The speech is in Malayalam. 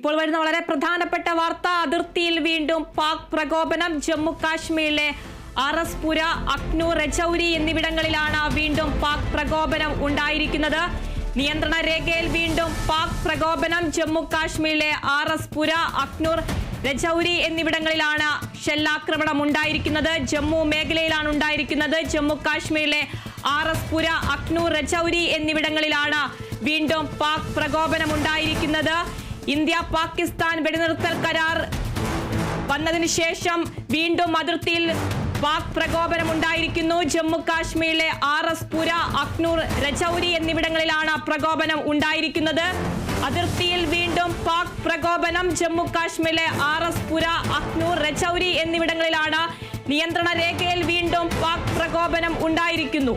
ഇപ്പോൾ വരുന്ന വളരെ പ്രധാനപ്പെട്ട വാർത്ത, അതിർത്തിയിൽ വീണ്ടും പാക് പ്രകോപനം. ജമ്മു കാശ്മീരിലെ ആർഎസ്പുര, അഖ്നൂർ, രജൌരി എന്നിവിടങ്ങളിലാണ് വീണ്ടും പാക് പ്രകോപനം ഉണ്ടായിരിക്കുന്നത്. നിയന്ത്രണ രേഖയിൽ വീണ്ടും പാക് പ്രകോപനം. ജമ്മു കാശ്മീരിലെ ആർഎസ്പുര, അഖ്നൂർ, രജൌരി എന്നിവിടങ്ങളിലാണ് ഷെല്ലാക്രമണം ഉണ്ടായിരിക്കുന്നത്. ജമ്മു മേഖലയിലാണ് ഉണ്ടായിരിക്കുന്നത്. ജമ്മു കാശ്മീരിലെ ആർഎസ്പുര, അഖ്നൂർ, രജൌരി എന്നിവിടങ്ങളിലാണ് വീണ്ടും പാക് പ്രകോപനം ഉണ്ടായിരിക്കുന്നത്. ഇന്ത്യ പാകിസ്ഥാൻ വെടിനിർത്തൽ കരാർ വന്നതിന് ശേഷം വീണ്ടും അതിർത്തിയിൽ പാക് പ്രകോപനം ഉണ്ടായിരിക്കുന്നു. ജമ്മു കാശ്മീരിലെ ആർഎസ്പുര, അഖ്നൂർ, രജൌരി എന്നിവിടങ്ങളിലാണ് പ്രകോപനം ഉണ്ടായിരിക്കുന്നത്. അതിർത്തിയിൽ വീണ്ടും പാക് പ്രകോപനം. ജമ്മു കാശ്മീരിലെ ആർഎസ്പുര, അഖ്നൂർ, രജൌരി എന്നിവിടങ്ങളിലാണ് നിയന്ത്രണ രേഖയിൽ വീണ്ടും പാക് പ്രകോപനം ഉണ്ടായിരിക്കുന്നു.